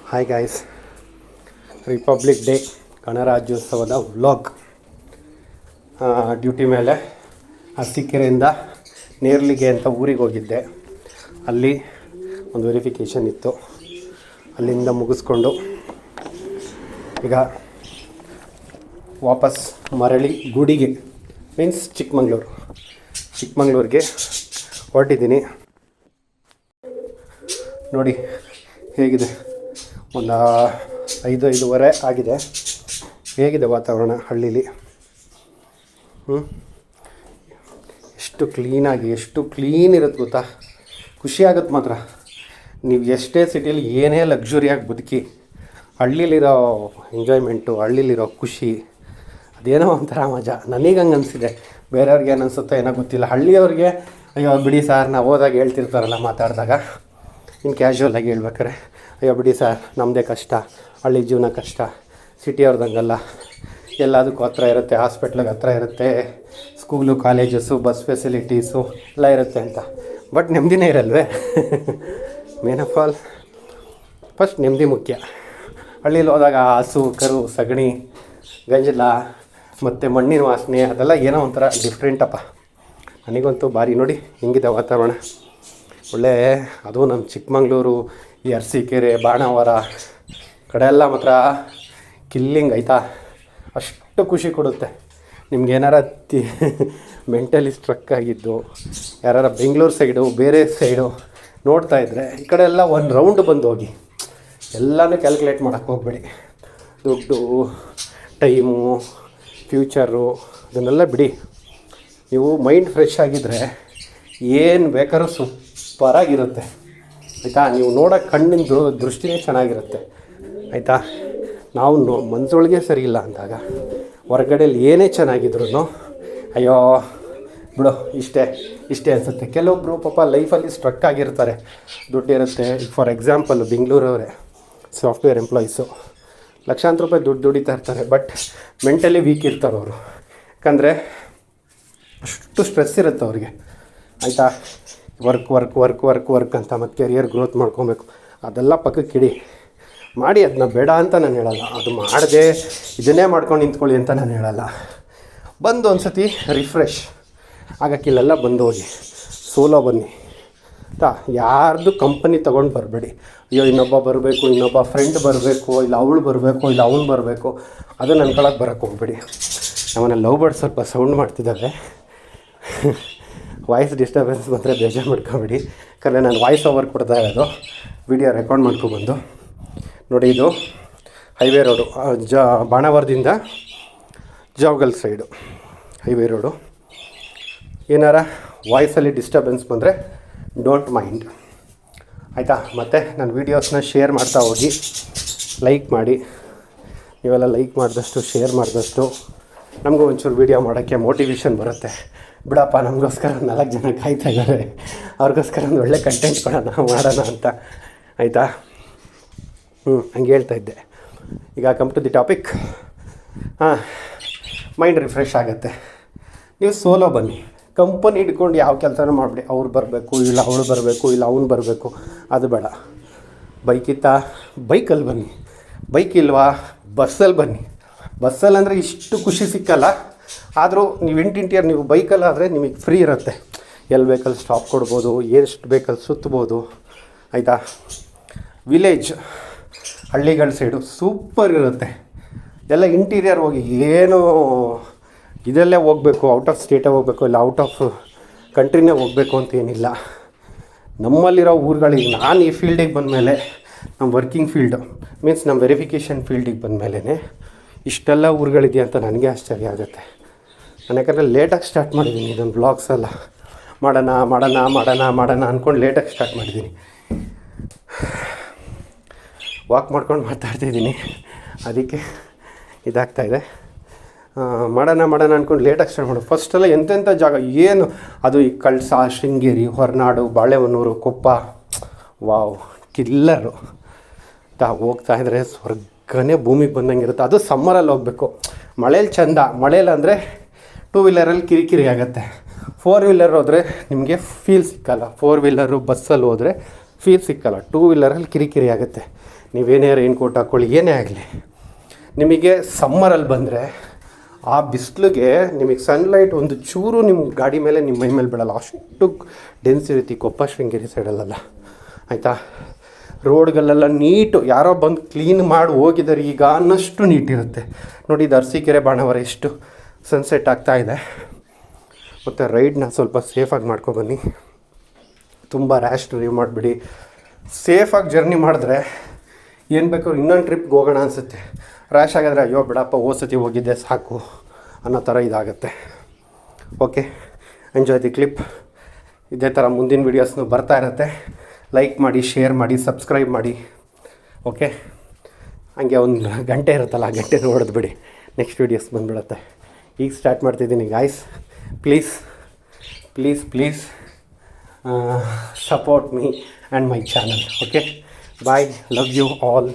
Hi guys, republic day ಗಣರಾಜ್ಯೋತ್ಸವದ vlog. Duty ಮೇಲೆ ಅರಸೀಕೆರೆಯಿಂದ ನೇರ್ಲಿಗೆ ಅಂತ ಊರಿಗೆ ಹೋಗಿದ್ದೆ. ಅಲ್ಲಿ ಒಂದು ವೆರಿಫಿಕೇಷನ್ ಇತ್ತು, ಅಲ್ಲಿಂದ ಮುಗಿಸ್ಕೊಂಡು ಈಗ ವಾಪಸ್ ಮರಳಿ ಗುಡಿಗೆ ಮೀನ್ಸ್ ಚಿಕ್ಕಮಂಗ್ಳೂರಿಗೆ ಹೊರಟಿದ್ದೀನಿ. ನೋಡಿ ಹೇಗಿದೆ, ಒಂದು 5:30 ಆಗಿದೆ. ಹೇಗಿದೆ ವಾತಾವರಣ ಹಳ್ಳೀಲಿ? ಎಷ್ಟು ಕ್ಲೀನಾಗಿ, ಎಷ್ಟು ಕ್ಲೀನ್ ಇರುತ್ತೆ ಗೊತ್ತಾ? ಖುಷಿ ಆಗುತ್ತೆ ಮಾತ್ರ. ನೀವು ಎಷ್ಟೇ ಸಿಟಿಲಿ ಏನೇ ಲಕ್ಸುರಿಯಾಗಿ ಬದುಕಿ, ಹಳ್ಳೀಲಿರೋ ಎಂಜಾಯ್ಮೆಂಟು, ಹಳ್ಳೀಲಿರೋ ಖುಷಿ ಅದೇನೋ ಒಂಥರ ಮಜಾ. ನನಗೆ ಹಂಗೆ ಅನಿಸಿದೆ. ಬೇರೆಯವ್ರಿಗೆ ಏನು ಅನಿಸುತ್ತೋ ಏನೋ ಗೊತ್ತಿಲ್ಲ. ಹಳ್ಳಿಯವ್ರಿಗೆ ಅಯ್ಯೋ ಬಿಡಿ ಸಾರ್, ನಾವು ಹೋದಾಗ ಹೇಳ್ತಿರ್ತಾರಲ್ಲ ಮಾತಾಡಿದಾಗ, ಇನ್ನು ಕ್ಯಾಶುವಲಾಗಿ ಹೇಳ್ಬೇಕಾರೆ ಅಯ್ಯೋ ಬಿಡಿ ಸರ್ ನಮ್ಮದೇ ಕಷ್ಟ, ಹಳ್ಳಿ ಜೀವನ ಕಷ್ಟ, ಸಿಟಿಯವ್ರದಂಗಲ್ಲ, ಎಲ್ಲದಕ್ಕೂ ಹತ್ರ ಇರುತ್ತೆ, ಹಾಸ್ಪಿಟ್ಲಿಗೆ ಹತ್ರ ಇರುತ್ತೆ, ಸ್ಕೂಲು ಕಾಲೇಜಸ್ಸು ಬಸ್ ಫೆಸಿಲಿಟೀಸು ಎಲ್ಲ ಇರುತ್ತೆ ಅಂತ. ಬಟ್ ನೆಮ್ಮದಿನೇ ಇರಲ್ವೇ? ಮೇನ್ ಆಫ್ ಆಲ್ ಫಸ್ಟ್ ನೆಮ್ಮದಿ ಮುಖ್ಯ. ಹಳ್ಳೀಲಿ ಹೋದಾಗ ಹಸು ಕರು ಸಗಣಿ ಗಂಜಲ ಮತ್ತು ಮಣ್ಣಿನ ವಾಸನೆ ಅದೆಲ್ಲ ಏನೋ ಒಂಥರ ಡಿಫ್ರೆಂಟಪ್ಪ. ನನಗಂತೂ ಭಾರಿ. ನೋಡಿ ಹೆಂಗಿದೆ ವಾತಾವರಣ, ಒಳ್ಳೆ. ಅದು ನಮ್ಮ ಚಿಕ್ಕಮಂಗ್ಳೂರು, ಈ ಅರಸೀಕೆರೆ, ಬಾಣಾವರ ಕಡೆ ಎಲ್ಲ ಮಾತ್ರ ಕಿಲ್ಲಿಂಗ್ ಆಯಿತಾ. ಅಷ್ಟು ಖುಷಿ ಕೊಡುತ್ತೆ. ನಿಮ್ಗೆ ಏನಾರ ಮೆಂಟಲಿ ಸ್ಟ್ರಕ್ ಆಗಿದ್ದು, ಯಾರು ಬೆಂಗಳೂರು ಸೈಡು ಬೇರೆ ಸೈಡು ನೋಡ್ತಾ ಇದ್ದರೆ ಈ ಕಡೆ ಎಲ್ಲ ಒಂದು ರೌಂಡ್ ಬಂದು ಹೋಗಿ. ಎಲ್ಲನೂ ಕ್ಯಾಲ್ಕುಲೇಟ್ ಮಾಡೋಕ್ಕೆ ಹೋಗ್ಬೇಡಿ. ದುಡ್ಡು, ಟೈಮು, ಫ್ಯೂಚರು ಅದನ್ನೆಲ್ಲ ಬಿಡಿ. ನೀವು ಮೈಂಡ್ ಫ್ರೆಶ್ ಆಗಿದ್ದರೆ ಏನು ಬೇಕಾದ್ರೂ ಸೂಪರಾಗಿರುತ್ತೆ ಆಯಿತಾ. ನೀವು ನೋಡೋಕ್ಕೆ ಕಣ್ಣಿನ ದೃಷ್ಟಿನೇ ಚೆನ್ನಾಗಿರುತ್ತೆ ಆಯಿತಾ. ನಾವು ಮನಸ್ಸೊಳಗೆ ಸರಿ ಇಲ್ಲ ಅಂದಾಗ ಹೊರಗಡೆಯಲ್ಲಿ ಏನೇ ಚೆನ್ನಾಗಿದ್ರು ಅಯ್ಯೋ ಬಿಡು ಇಷ್ಟೇ ಅನಿಸುತ್ತೆ. ಕೆಲವೊಬ್ಬರು ಪಾಪ ಲೈಫಲ್ಲಿ ಸ್ಟ್ರಕ್ ಆಗಿರ್ತಾರೆ. ದುಡ್ಡಿರುತ್ತೆ. ಫಾರ್ ಎಕ್ಸಾಂಪಲ್ ಬೆಂಗಳೂರವರೇ ಸಾಫ್ಟ್ವೇರ್ ಎಂಪ್ಲಾಯೀಸು ಲಕ್ಷಾಂತರ ರೂಪಾಯಿ ದುಡ್ಡು ದುಡಿತಾ ಇರ್ತಾರೆ. ಬಟ್ ಮೆಂಟಲಿ ವೀಕ್ ಇರ್ತಾರೆ ಅವರು. ಯಾಕಂದರೆ ಅಷ್ಟು ಸ್ಟ್ರೆಸ್ ಇರುತ್ತೆ ಅವ್ರಿಗೆ ಆಯಿತಾ. ವರ್ಕ್ ಅಂತ ಮತ್ತು ಕೆರಿಯರ್ ಗ್ರೋತ್ ಮಾಡ್ಕೊಬೇಕು. ಅದೆಲ್ಲ ಪಕ್ಕಕ್ಕಿಡಿ ಮಾಡಿ. ಅದನ್ನ ಬೇಡ ಅಂತ ನಾನು ಹೇಳಲ್ಲ. ಅದು ಮಾಡದೆ ಇದನ್ನೇ ಮಾಡ್ಕೊಂಡು ನಿಂತ್ಕೊಳ್ಳಿ ಅಂತ ನಾನು ಹೇಳಲ್ಲ. ಬಂದು ಒಂದು ಸತಿ ರಿಫ್ರೆಶ್ ಆಗೋಕ್ಕಿಲ್ಲೆಲ್ಲ ಬಂದು ಹೋಗಿ ಸೋಲೋ ಬನ್ನಿ ಆಯಿತಾ. ಯಾರ್ದು ಕಂಪನಿ ತೊಗೊಂಡು ಬರಬೇಡಿ. ಅಯ್ಯೋ ಇನ್ನೊಬ್ಬ ಬರಬೇಕು, ಇನ್ನೊಬ್ಬ ಫ್ರೆಂಡ್ ಬರಬೇಕು, ಇಲ್ಲ ಅವಳು ಬರಬೇಕು, ಇಲ್ಲ ಅವನು ಬರಬೇಕು, ಅದನ್ನು ಅನ್ಕೊಳಕ್ಕೆ ಬರೋಕ್ಕೆ ಹೋಗ್ಬೇಡಿ. ನಮ್ಮನ್ನ ಲವ್ ಬರ್ಡ್ ಸ್ವಲ್ಪ ಸೌಂಡ್ ಮಾಡ್ತಿದ್ದಾವೆ. ವಾಯ್ಸ್ ಡಿಸ್ಟರ್ಬೆನ್ಸ್ ಬಂದರೆ ಬೇಜಾರು ಮಾಡ್ಕೊಬೇಡಿ. ಯಾಕಂದರೆ ನಾನು ವಾಯ್ಸ್ ಓವರ್ ಕೊಡ್ತಾ ಇರೋದು, ವಿಡಿಯೋ ರೆಕಾರ್ಡ್ ಮಾಡ್ಕೊಬಂದು. ನೋಡಿ ಇದು ಹೈವೇ ರೋಡು, ಬಾಣಾವರದಿಂದ ಜಾವಗಲ್ ಸೈಡು ಹೈವೇ ರೋಡು. ಏನಾರ ವಾಯ್ಸಲ್ಲಿ ಡಿಸ್ಟರ್ಬೆನ್ಸ್ ಬಂದರೆ ಡೋಂಟ್ ಮೈಂಡ್ ಆಯಿತಾ. ಮತ್ತು ನನ್ನ ವೀಡಿಯೋಸ್ನ ಶೇರ್ ಮಾಡ್ತಾ ಹೋಗಿ, ಲೈಕ್ ಮಾಡಿ. ನೀವೆಲ್ಲ ಲೈಕ್ ಮಾಡಿದಷ್ಟು, ಶೇರ್ ಮಾಡಿದಷ್ಟು ನಮಗೂ ಒಂಚೂರು ವೀಡಿಯೋ ಮಾಡೋಕ್ಕೆ ಮೋಟಿವೇಶನ್ ಬರುತ್ತೆ. ಬಿಡಪ್ಪ, ನಮಗೋಸ್ಕರ 4 ಜನ ಕಾಯ್ತಾ ಇದ್ದಾರೆ, ಅವ್ರಿಗೋಸ್ಕರ ಒಂದು ಒಳ್ಳೆ ಕಂಟೆಂಟ್ ಮಾಡೋಣ ಅಂತ ಆಯಿತಾ. ಹಂಗೆ ಹೇಳ್ತಾ ಇದ್ದೆ. ಈಗ come to the topic. Mind refresh ಆಗುತ್ತೆ. ನೀವು ಸೋಲೋ ಬನ್ನಿ. ಕಂಪನಿ ಹಿಡ್ಕೊಂಡು ಯಾವ ಕೆಲಸನೂ ಮಾಡಿಬಿಡಿ. ಅವ್ರು ಬರಬೇಕು, ಇಲ್ಲ ಅವಳು ಬರಬೇಕು, ಇಲ್ಲ ಅವ್ನು ಬರಬೇಕು, ಅದು ಬೇಡ. ಬೈಕಲ್ಲಿ ಬನ್ನಿ. ಬೈಕ್ ಇಲ್ವಾ, ಬಸ್ಸಲ್ಲಿ ಬನ್ನಿ. ಬಸ್ಸಲ್ಲಿ ಅಂದರೆ ಇಷ್ಟು ಖುಷಿ ಸಿಕ್ಕಲ್ಲ. ಆದರೂ ನೀವು ಇಂಟಿಂಟಿಯರ್ ನೀವು ಬೈಕಲ್ಲಾದರೆ ನಿಮಗೆ ಫ್ರೀ ಇರುತ್ತೆ. ಎಲ್ಲಿ ಬೇಕಲ್ಲಿ ಸ್ಟಾಪ್ ಕೊಡ್ಬೋದು, ಎಷ್ಟು ಬೇಕಲ್ಲಿ ಸುತ್ತಬೋದು ಆಯಿತಾ. ವಿಲೇಜ್ ಹಳ್ಳಿಗಳ ಸೈಡು ಸೂಪರ್ ಇರುತ್ತೆ. ಎಲ್ಲ ಇಂಟೀರಿಯರ್ ಹೋಗಿ, ಏನು ಇದರಲ್ಲೇ ಹೋಗಬೇಕು, ಔಟ್ ಆಫ್ ಸ್ಟೇಟೇ ಹೋಗಬೇಕು, ಇಲ್ಲ ಔಟ್ ಆಫ್ ಕಂಟ್ರಿನೇ ಹೋಗಬೇಕು ಅಂತ ಏನಿಲ್ಲ. ನಮ್ಮಲ್ಲಿರೋ ಊರುಗಳಿಗೆ, ನಾನು ಈ ಫೀಲ್ಡಿಗೆ ಬಂದಮೇಲೆ, ನಮ್ಮ ವರ್ಕಿಂಗ್ ಫೀಲ್ಡು ಮೀನ್ಸ್ ನಮ್ಮ ವೆರಿಫಿಕೇಷನ್ ಫೀಲ್ಡಿಗೆ ಬಂದಮೇಲೆ ಇಷ್ಟೆಲ್ಲ ಊರುಗಳಿದೆಯಾ ಅಂತ ನನಗೆ ಆಶ್ಚರ್ಯ ಆಗುತ್ತೆ. ನಾನು ಯಾಕಂದರೆ ಲೇಟಾಗಿ ಸ್ಟಾರ್ಟ್ ಮಾಡಿದ್ದೀನಿ ಇದೊಂದು ಬ್ಲಾಗ್ಸ್ ಎಲ್ಲ. ಮಾಡೋಣ ಅಂದ್ಕೊಂಡು ಲೇಟಾಗಿ ಸ್ಟಾರ್ಟ್ ಮಾಡಿದ್ದೀನಿ. ವಾಕ್ ಮಾಡ್ಕೊಂಡು ಮಾತಾಡ್ತಿದ್ದೀನಿ, ಅದಕ್ಕೆ ಇದಾಗ್ತಾಯಿದೆ. ಮಾಡೋಣ ಅಂದ್ಕೊಂಡು ಲೇಟಾಗಿ ಸ್ಟಾರ್ಟ್ ಮಾಡೋದು. ಫಸ್ಟೆಲ್ಲ ಎಂತೆಂಥ ಜಾಗ ಏನು ಅದು, ಈ ಕಳಸ, ಶೃಂಗೇರಿ, ಹೊರನಾಡು, ಬಾಳೆಹೊನ್ನೂರು, ಕೊಪ್ಪ, ವಾವ್ ಕಿಲ್ಲರು ಹೋಗ್ತಾ ಇದ್ದರೆ ಸ್ವರ್ಗನೇ ಭೂಮಿಗೆ ಬಂದಂಗೆ ಇರುತ್ತೆ. ಅದು ಸಮ್ಮರಲ್ಲಿ ಹೋಗಬೇಕು. ಮಳೇಲಿ ಚೆಂದ. ಮಳೇಲಿ ಅಂದರೆ 2 ವೀಲರಲ್ಲಿ ಕಿರಿಕಿರಿ ಆಗುತ್ತೆ. 4 ವೀಲರ್ ಹೋದರೆ ನಿಮಗೆ ಫೀಲ್ ಸಿಕ್ಕಲ್ಲ. 4 ವೀಲರು ಬಸ್ಸಲ್ಲಿ ಹೋದರೆ ಫೀಲ್ ಸಿಕ್ಕಲ್ಲ. 2 ವೀಲರಲ್ಲಿ ಕಿರಿಕಿರಿ ಆಗುತ್ತೆ. ನೀವೇನೇ ರೈನ್ ಕೋಟ್ ಹಾಕ್ಕೊಳ್ಳಿ, ಏನೇ ಆಗಲಿ, ನಿಮಗೆ ಸಮ್ಮರಲ್ಲಿ ಬಂದರೆ ಆ ಬಿಸಿಲಿಗೆ ನಿಮಗೆ ಸನ್ಲೈಟ್ ಒಂದು ಚೂರು ನಿಮ್ಮ ಗಾಡಿ ಮೇಲೆ ನಿಮ್ಮ ಮೈ ಮೇಲೆ ಬೀಳಲ್ಲ, ಅಷ್ಟು ಡೆನ್ಸ್ ಇರುತ್ತೆ ಕೊಪ್ಪ ಶೃಂಗೇರಿ ಸೈಡಲ್ಲೆಲ್ಲ. ಆಯಿತಾ, ರೋಡ್ಗಳೆಲ್ಲ ನೀಟು, ಯಾರೋ ಬಂದು ಕ್ಲೀನ್ ಮಾಡಿ ಹೋಗಿದ್ದಾರೆ ಈಗ ಅನ್ನಷ್ಟು ನೀಟಿರುತ್ತೆ. ನೋಡಿ ಇದು ಅರಸೀಕೆರೆ ಬಾಣಾವರ ಎಷ್ಟು ಸನ್ಸೆಟ್ ಆಗ್ತಾಯಿದೆ. ಮತ್ತು ರೈಡ್ನ ಸ್ವಲ್ಪ ಸೇಫಾಗಿ ಮಾಡ್ಕೊಬನ್ನಿ, ತುಂಬ ರ್ಯಾಶ್ ಡ್ರೈವ್ ಮಾಡಿಬಿಡಿ. ಸೇಫಾಗಿ ಜರ್ನಿ ಮಾಡಿದ್ರೆ ಏನು ಬೇಕಾದ್ರೂ ಇನ್ನೊಂದು ಟ್ರಿಪ್ಗೆ ಹೋಗೋಣ ಅನಿಸುತ್ತೆ. ರ್ಯಾಶ್ ಆಗಿದ್ರೆ ಅಯ್ಯೋ ಬಿಡಪ್ಪ ಸತಿ ಹೋಗಿದ್ದೆ ಸಾಕು ಅನ್ನೋ ಥರ ಇದಾಗುತ್ತೆ. Okay, enjoy the clip. ಇದೇ ಥರ ಮುಂದಿನ ವೀಡಿಯೋಸ್ನು ಬರ್ತಾ ಇರುತ್ತೆ. ಲೈಕ್ ಮಾಡಿ, ಶೇರ್ ಮಾಡಿ, ಸಬ್ಸ್ಕ್ರೈಬ್ ಮಾಡಿ. ಓಕೆ, ಹಂಗೆ ಒಂದು ಗಂಟೆ ಇರುತ್ತಲ್ಲ, ಆ ಗಂಟೆ ನೋಡಿದ್ಬಿಡಿ, ನೆಕ್ಸ್ಟ್ ವೀಡಿಯೋಸ್ ಬಂದುಬಿಡುತ್ತೆ. ಈಗ ಸ್ಟಾರ್ಟ್ ಮಾಡ್ತಿದ್ದೀನಿ guys. Please please please support me and my channel. Okay, bye, love you all.